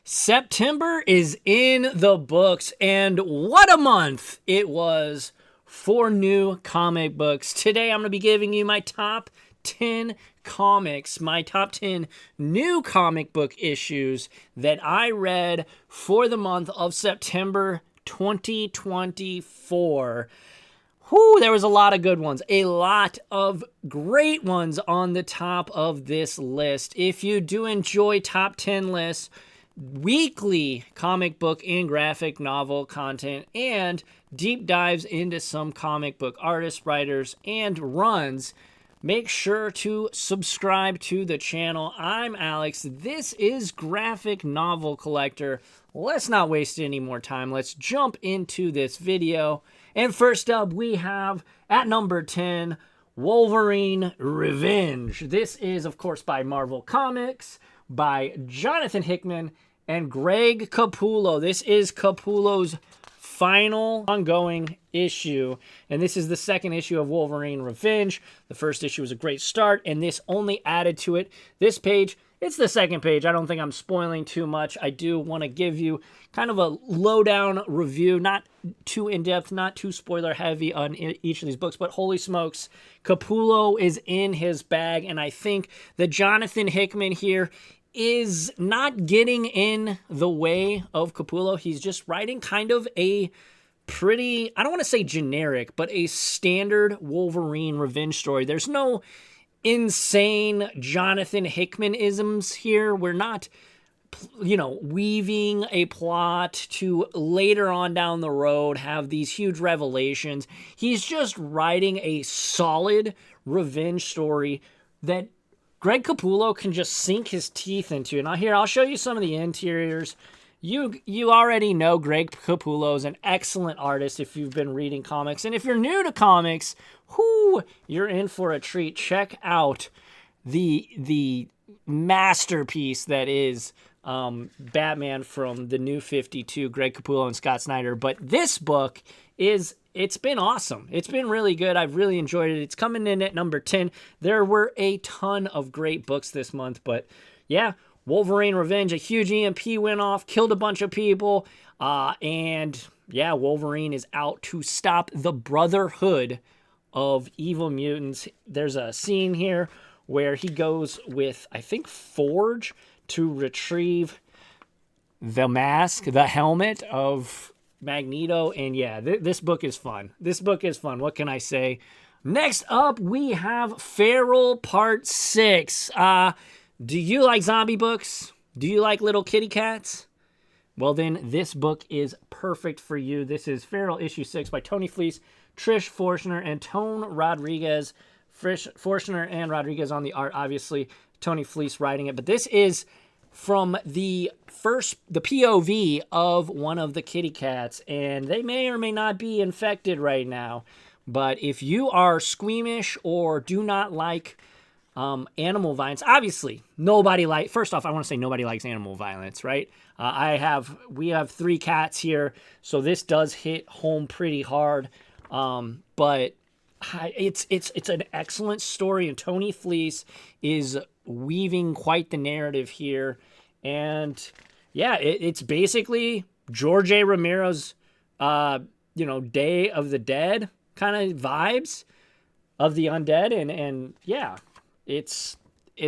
September is in the books, and what a month it was for new comic books. Today I'm going to be giving you my top 10 comics, my top 10 new comic book issues that I read for the month of September 2024. Whew, there was a lot of good ones, a lot of great ones on the top of this list. If you do enjoy top 10 lists, weekly comic book and graphic novel content, and deep dives into some comic book artists, writers, and runs, make sure to subscribe to the channel. I'm Alex. This is Graphic Novel Collector. Let's not waste any more time. Let's jump into this video. And first up, we have at number 10, Wolverine Revenge. This is, of course, by Marvel Comics, by Jonathan Hickman and Greg Capullo. This is Capullo's final ongoing issue, and this is the second issue of Wolverine Revenge. The first issue was a great start, and this only added to it. This page, it's the second page. I don't think I'm spoiling too much. I do want to give you kind of a lowdown review, not too in-depth, not too spoiler-heavy on each of these books, but holy smokes, Capullo is in his bag, and I think that Jonathan Hickman here is not getting in the way of Capullo. He's just writing kind of a pretty, I don't want to say generic, but a standard Wolverine Revenge story. There's no insane Jonathan Hickman-isms here. We're not, weaving a plot to later on down the road have these huge revelations. He's just writing a solid revenge story that Greg Capullo can just sink his teeth into. Now here, I'll show you some of the interiors. You already know Greg Capullo is an excellent artist if you've been reading comics. And if you're new to comics, you're in for a treat. Check out the masterpiece that is Batman from the New 52, Greg Capullo and Scott Snyder. But this book it's been awesome. It's been really good. I've really enjoyed it. It's coming in at number 10. There were a ton of great books this month, but yeah, Wolverine Revenge, a huge EMP went off, killed a bunch of people, and yeah, Wolverine is out to stop the Brotherhood of Evil Mutants. There's a scene here where he goes with, I think, Forge to retrieve the mask, the helmet of Magneto, and yeah, this book is fun. This book is fun. What can I say? Next up, we have Feral Part 6. Do you like zombie books? Do you like little kitty cats? Well, then this book is perfect for you. This is Feral Issue 6 by Tony Fleece, Trish Forstner, and Tone Rodriguez. Forstner and Rodriguez on the art, obviously. Tony Fleece writing it, but this is from the POV of one of the kitty cats, and they may or may not be infected right now. But if you are squeamish or do not like animal violence, obviously first off, I want to say nobody likes animal violence, right? We have 3 cats here, so this does hit home pretty hard. But it's an excellent story, and Tony Fleece is weaving quite the narrative here. And yeah, it's basically George A. Romero's Day of the Dead kind of vibes of the undead, and yeah, it's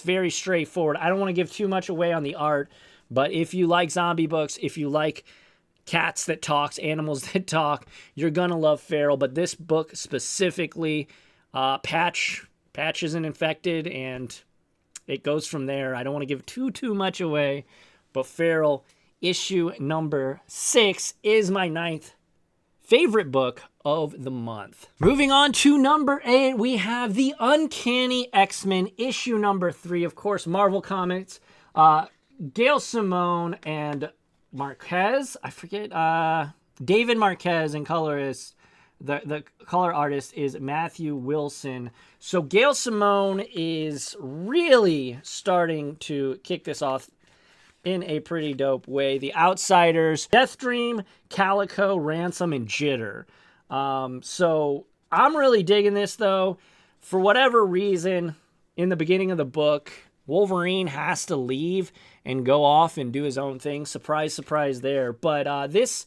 very straightforward. I don't want to give too much away on the art, but if you like zombie books, if you like cats that talks, animals that talk, you're gonna love Feral. But this book specifically, Patch isn't infected, and it goes from there. I don't want to give too much away, but Feral issue number 6 is my 9th favorite book of the month. Moving on to number 8, we have The Uncanny X-Men issue number 3. Of course, Marvel Comics. Gail Simone and Marquez, David Marquez, and colorist. The color artist is Matthew Wilson. So Gail Simone is really starting to kick this off in a pretty dope way. The Outsiders, Deathstream, Calico, Ransom, and Jitter. So I'm really digging this, though. For whatever reason, in the beginning of the book, Wolverine has to leave, and go off and do his own thing. Surprise, surprise there. But this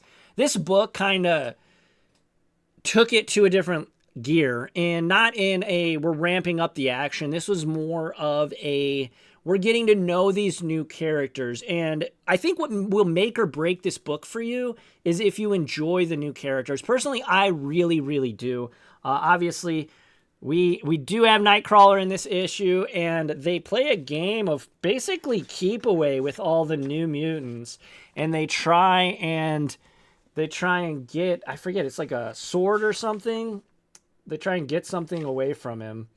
book kind of took it to a different gear, and not in a we're ramping up the action. This was more of a we're getting to know these new characters. And I think what will make or break this book for you is if you enjoy the new characters. Personally, I really, really do. Obviously, we do have Nightcrawler in this issue, and they play a game of basically keep away with all the New Mutants, and they try and get, I forget, it's like a sword or something. They try and get something away from him.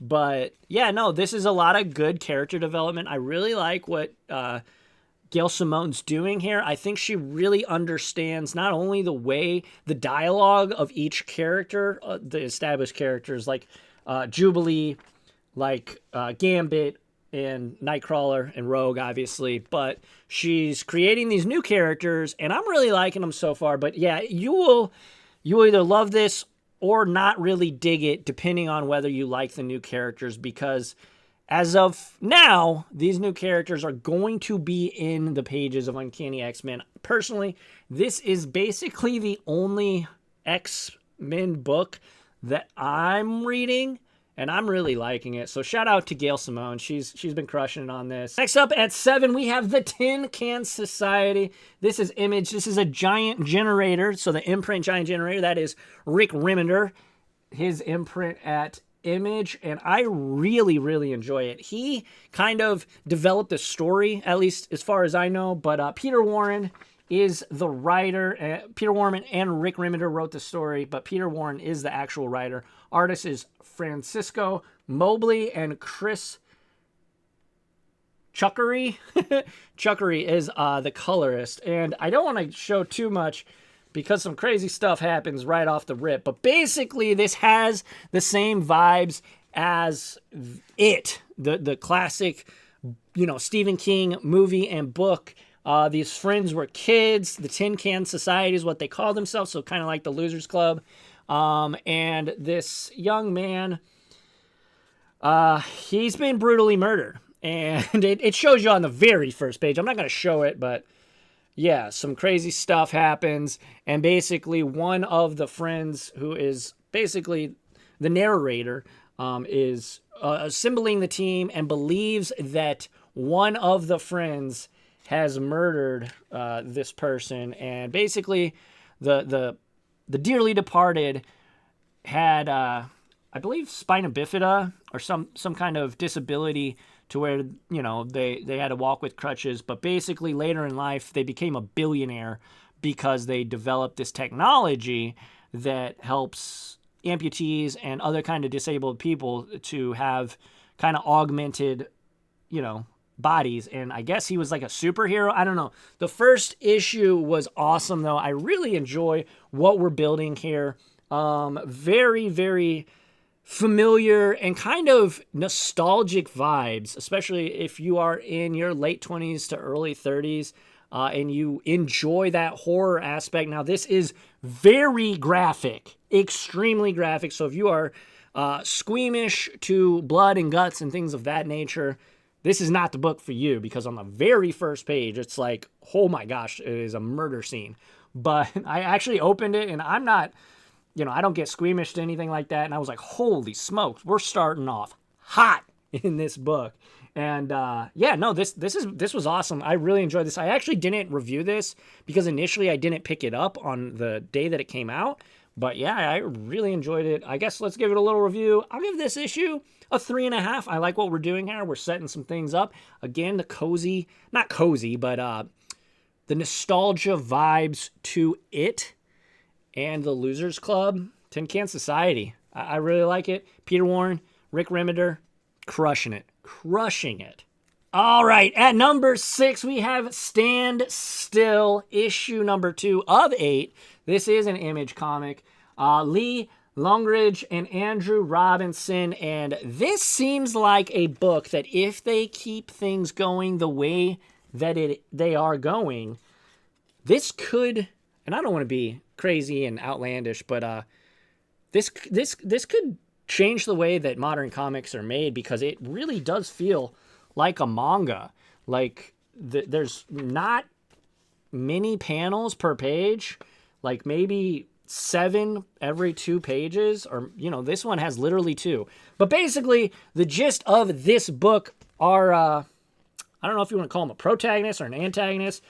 But yeah, no, this is a lot of good character development. I really like what Gail Simone's doing here. I think she really understands not only the way, the dialogue of each character, the established characters like Jubilee, like Gambit, and Nightcrawler and Rogue, obviously, but she's creating these new characters, and I'm really liking them so far. But yeah, you either love this or not really dig it, depending on whether you like the new characters, because as of now, these new characters are going to be in the pages of Uncanny X-Men. Personally, this is basically the only X-Men book that I'm reading, and I'm really liking it. So shout out to Gail Simone. She's been crushing it on this. Next up at 7, we have the Tin Can Society. This is Image. This is a giant generator. So the imprint giant generator, that is Rick Remender, his imprint at Image, and I really, really enjoy it. He kind of developed a story, at least as far as I know, but Peter Warren is the writer. Peter Warren and Rick Remender wrote the story, but Peter Warren is the actual writer. Artist is Francisco Mobley, and Chris Chuckery. Chuckery is the colorist. And I don't want to show too much because some crazy stuff happens right off the rip. But basically, this has the same vibes as It, the classic, Stephen King movie and book. These friends were kids. The Tin Can Society is what they call themselves, so kind of like the Losers Club. And this young man, he's been brutally murdered. And it shows you on the very first page. I'm not going to show it, but yeah, some crazy stuff happens. And basically, one of the friends, who is basically the narrator, is assembling the team and believes that one of the friends has murdered this person. And basically, the dearly departed had, I believe, spina bifida or some kind of disability to where, they had to walk with crutches. But basically, later in life, they became a billionaire because they developed this technology that helps amputees and other kind of disabled people to have kind of augmented, bodies. And I guess he was like a superhero. I don't know. The first issue was awesome, though. I really enjoy what we're building here. Very, very familiar and kind of nostalgic vibes, especially if you are in your late 20s to early 30s and you enjoy that horror aspect. Now, this is very graphic, extremely graphic. So if you are squeamish to blood and guts and things of that nature, this is not the book for you, because on the very first page, it's like, oh my gosh, it is a murder scene. But I actually opened it, and I'm not, I don't get squeamish to anything like that. And I was like, holy smokes, we're starting off hot in this book. And this was awesome. I really enjoyed this. I actually didn't review this because initially I didn't pick it up on the day that it came out. But yeah, I really enjoyed it. I guess let's give it a little review. I'll give this issue a 3.5. I like what we're doing here. We're setting some things up. Again, not cozy, but the nostalgia vibes to It and the Losers Club, Tin Can Society. I really like it. Peter Warren, Rick Remender, crushing it. All right, at number 6, we have Stand Still, issue number 2 of 8. This is an Image comic. Lee Longridge and Andrew Robinson, and this seems like a book that if they keep things going the way that they are going, this could, and I don't want to be crazy and outlandish, but this could change the way that modern comics are made, because it really does feel like a manga. Like, there's not many panels per page, like maybe 7 every 2 pages, or this one has literally 2. But basically, the gist of this book are I don't know if you want to call him a protagonist or an antagonist,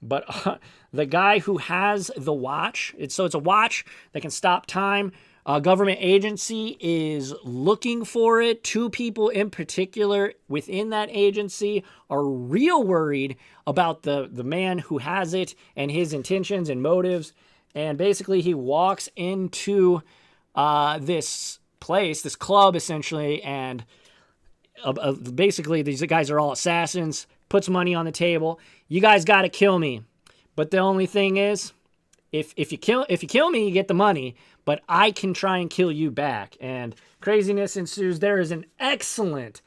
but the guy who has the watch. It's a watch that can stop time. A government agency is looking for it. 2 people in particular within that agency are real worried about the man who has it and his intentions and motives. And basically he walks into this place, this club essentially, and basically these guys are all assassins, puts money on the table. You guys got to kill me. But the only thing is, if you kill me, you get the money, but I can try and kill you back. And craziness ensues. There is an excellent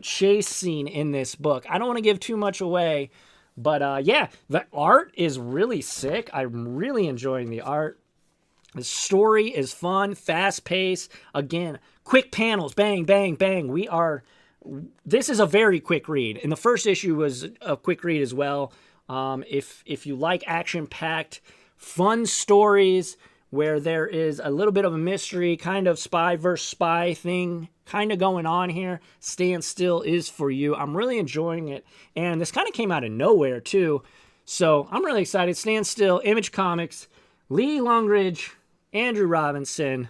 chase scene in this book. I don't want to give too much away, but yeah, the art is really sick. I'm really enjoying the art. The story is fun, fast-paced. Again, quick panels, bang, bang, bang. This is a very quick read. And the first issue was a quick read as well. If you like action-packed, fun stories where there is a little bit of a mystery, kind of spy versus spy thing kind of going on here, Stand Still is for you. I'm really enjoying it. And this kind of came out of nowhere, too. So I'm really excited. Stand Still, Image Comics, Lee Longridge, Andrew Robinson.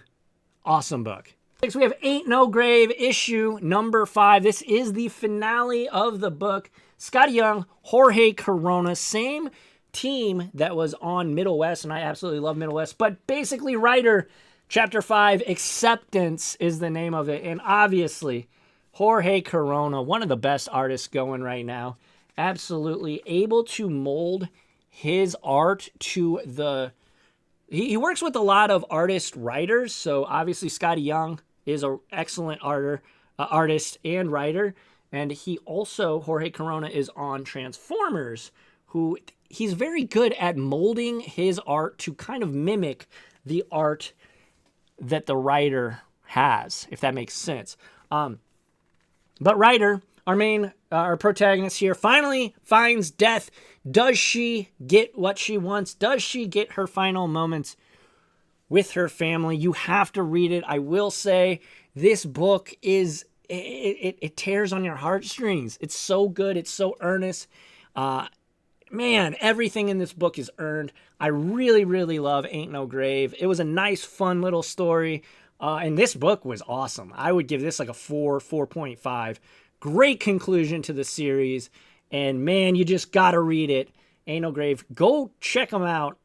Awesome book. Next, we have Aint No Grave, issue number 5. This is the finale of the book. Scotty Young, Jorge Corona, same team that was on Middle West, and I absolutely love Middle West, but basically writer, chapter 5, Acceptance is the name of it, and obviously Jorge Corona, one of the best artists going right now, absolutely able to mold his art to he works with a lot of artist writers, so obviously Scotty Young is an excellent artist and writer, and Jorge Corona is on Transformers, who he's very good at molding his art to kind of mimic the art that the writer has, if that makes sense. But Ryder, our protagonist here, finally finds death. Does she get what she wants? Does she get her final moments with her family? You have to read it. I will say this book it tears on your heartstrings. It's so good. It's so earnest. Man, everything in this book is earned. I really, really love Aint No Grave. It was a nice, fun little story. And this book was awesome. I would give this like a 4.5. Great conclusion to the series. And man, you just got to read it. Aint No Grave. Go check them out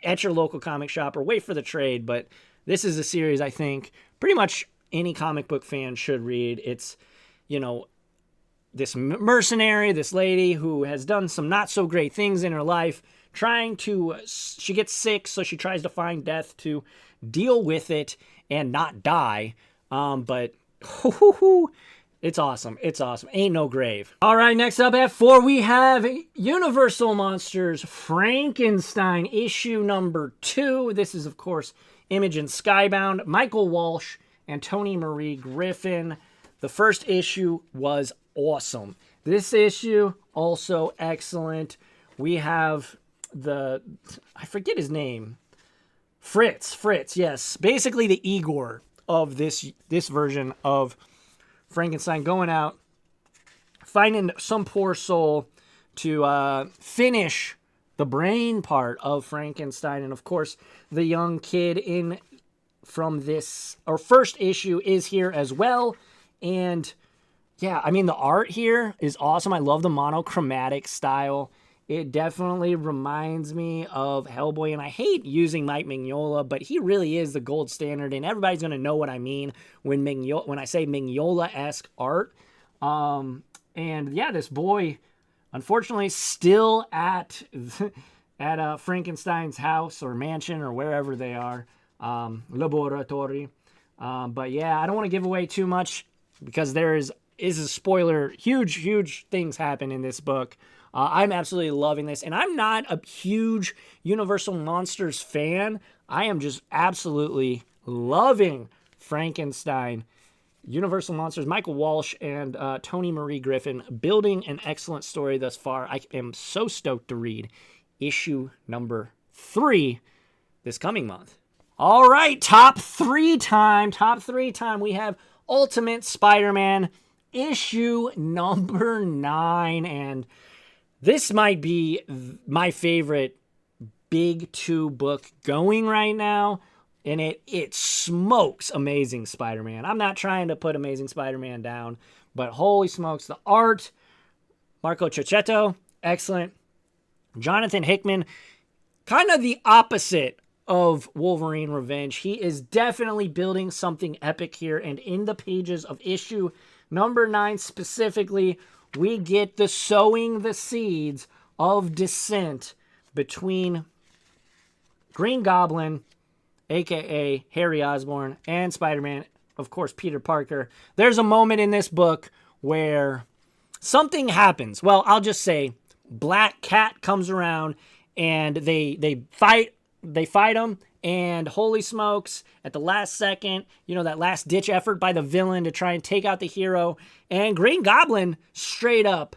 at your local comic shop or wait for the trade. But this is a series I think pretty much any comic book fan should read. It's, this mercenary, this lady who has done some not so great things in her life, she gets sick, so she tries to find death to deal with it and not die. But it's awesome. It's awesome. Aint No Grave. All right, next up at 4, we have Universal Monsters Frankenstein, issue number 2. This is, of course, Image and Skybound, Michael Walsh and Toni Marie Griffin. The first issue was awesome. This issue, also excellent. We have I forget his name. Fritz, yes. Basically the Igor of this version of Frankenstein, going out, finding some poor soul to finish the brain part of Frankenstein. And of course, the young kid from this, or first issue, is here as well. And yeah, I mean, the art here is awesome. I love the monochromatic style. It definitely reminds me of Hellboy, and I hate using Mike Mignola, but he really is the gold standard, and everybody's going to know what I mean when I say Mignola-esque art. And yeah, this boy, unfortunately, still at Frankenstein's house or mansion or wherever they are, laboratory. But yeah, I don't want to give away too much because there is a spoiler. Huge things happen in this book. I'm absolutely loving this, and I'm not a huge Universal Monsters fan. I am just absolutely loving Frankenstein. Universal Monsters, Michael Walsh and Tony Marie Griffin, building an excellent story thus far. I am so stoked to read issue number 3 this coming month. All right, top three time. We have Ultimate Spider-Man issue number 9, and this might be my favorite big 2 book going right now, and it smokes Amazing Spider-Man. I'm not trying to put Amazing Spider-Man down, but holy smokes, the art, Marco Checchetto, excellent. Jonathan Hickman, kind of the opposite of Wolverine Revenge. He is definitely building something epic here, and in the pages of issue number 9 specifically, we get the sowing the seeds of dissent between Green Goblin, a.k.a. Harry Osborn, and Spider-Man, of course, Peter Parker. There's a moment in this book where something happens. Well, I'll just say Black Cat comes around, and they fight him, and holy smokes, at the last second, that last ditch effort by the villain to try and take out the hero, and Green Goblin straight up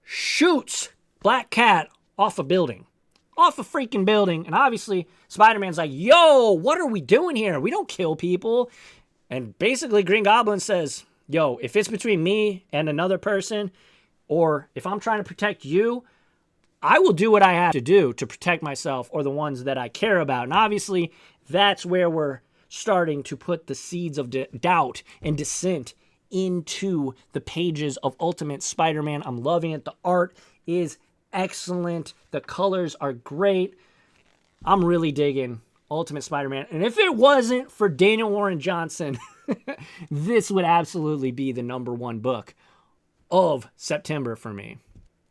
shoots Black Cat off a freaking building, and obviously Spider-Man's like, yo, what are we doing here? We don't kill people. And basically Green Goblin says, yo, if it's between me and another person, or if I'm trying to protect you, I will do what I have to do to protect myself or the ones that I care about. And obviously, that's where we're starting to put the seeds of doubt and dissent into the pages of Ultimate Spider-Man. I'm loving it. The art is excellent. The colors are great. I'm really digging Ultimate Spider-Man. And if it wasn't for Daniel Warren Johnson, this would absolutely be the number 1 book of September for me.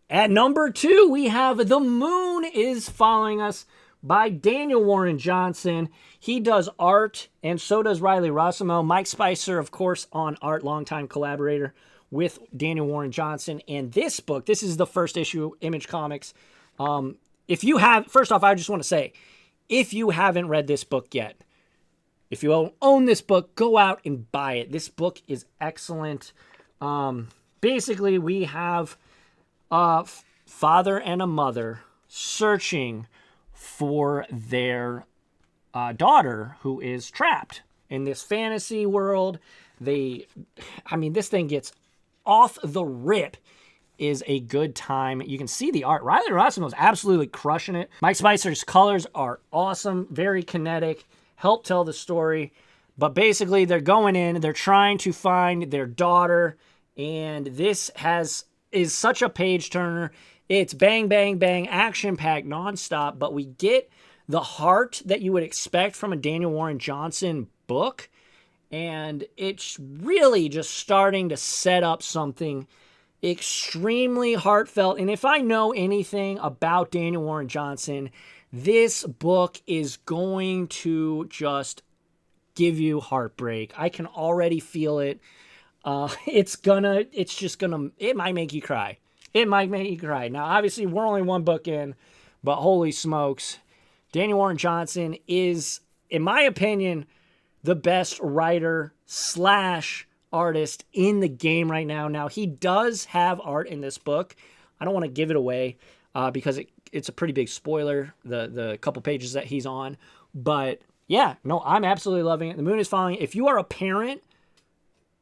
At number 2, we have The Moon is Following Us by Daniel Warren Johnson. He does art, and so does Riley Rossimo. Mike Spicer, of course, on art, longtime collaborator with Daniel Warren Johnson. And this book, this is the first issue, Image Comics. First off, I just want to say, if you haven't read this book yet, if you own this book, go out and buy it. This book is excellent. Basically, we have a father and a mother searching for their daughter who is trapped in this fantasy world. This thing gets off the rip, is a good time. You can see the art. Riley Rossimo is absolutely crushing it. Mike Spicer's colors are awesome, very kinetic, help tell the story. But basically, they're going in, they're trying to find their daughter, and this is such a page turner. It's bang, bang, bang, action-packed nonstop, but we get the heart that you would expect from a Daniel Warren Johnson book, and it's really just starting to set up something extremely heartfelt. And if I know anything about Daniel Warren Johnson, this book is going to just give you heartbreak. I can already feel it. It might make you cry. Now, obviously, we're only 1 book in, but holy smokes, Daniel Warren Johnson is, in my opinion, the best writer / artist in the game right now. Now, he does have art in this book. I don't want to give it away because it's a pretty big spoiler, the couple pages that he's on. But yeah, no, I'm absolutely loving it. The Moon is Following. If you are a parent,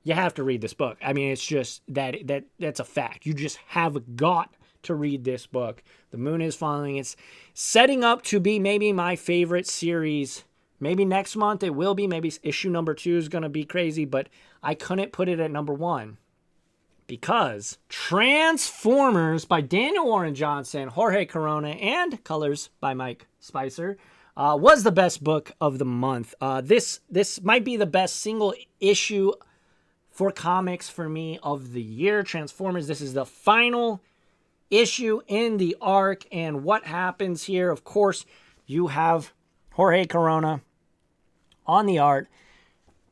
you have to read this book. I mean, it's just that's a fact. You just have got to read this book. The Moon is Following. It's setting up to be maybe my favorite series. Maybe next month it will be. Maybe issue number 2 is going to be crazy, but I couldn't put it at number 1 because Transformers by Daniel Warren Johnson, Jorge Corona, and colors by Mike Spicer was the best book of the month. This might be the best single issue for comics for me of the year. Transformers, this is the final issue in the arc, and what happens here, of course, you have Jorge Corona on the art.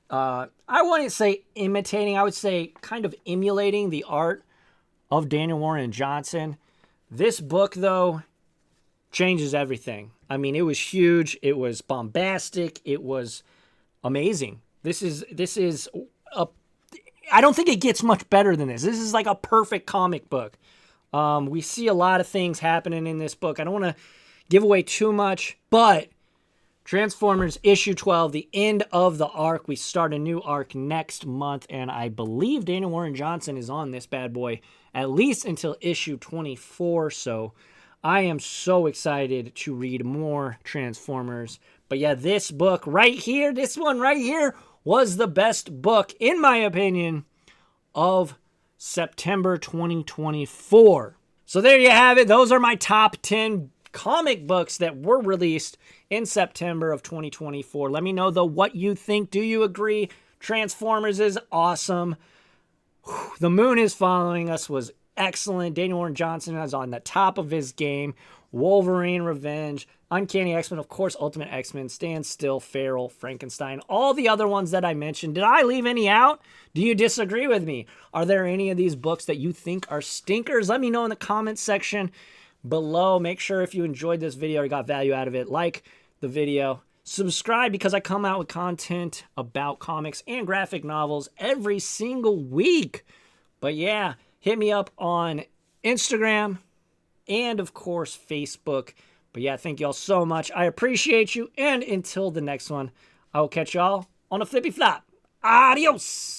I wouldn't say imitating, I would say kind of emulating the art of Daniel Warren Johnson. This book, though, changes everything. I mean, it was huge. It was bombastic. It was amazing. This is a I don't think it gets much better than this. This is like a perfect comic book. We see a lot of things happening in this book. I don't want to give away too much, but Transformers issue 12, the end of the arc. We start a new arc next month, and I believe Daniel Warren Johnson is on this bad boy at least until issue 24, so I am so excited to read more Transformers. But yeah, this book right here, this one right here, was the best book, in my opinion, of September 2024. So there you have it. Those are my top 10 comic books that were released in September of 2024. Let me know, though, what you think. Do you agree? Transformers is awesome. The Moon is Following Us was excellent. Daniel Warren Johnson is on the top of his game. Wolverine Revenge, Uncanny X-Men, of course, Ultimate X-Men, Stand Still, Feral, Frankenstein, all the other ones that I mentioned. Did I leave any out? Do you disagree with me? Are there any of these books that you think are stinkers? Let me know in the comments section below. Make sure if you enjoyed this video or got value out of it, like the video. Subscribe because I come out with content about comics and graphic novels every single week. But yeah, hit me up on Instagram and, of course, Facebook. But yeah, thank y'all so much. I appreciate you. And until the next one, I will catch y'all on a flippy flop. Adios.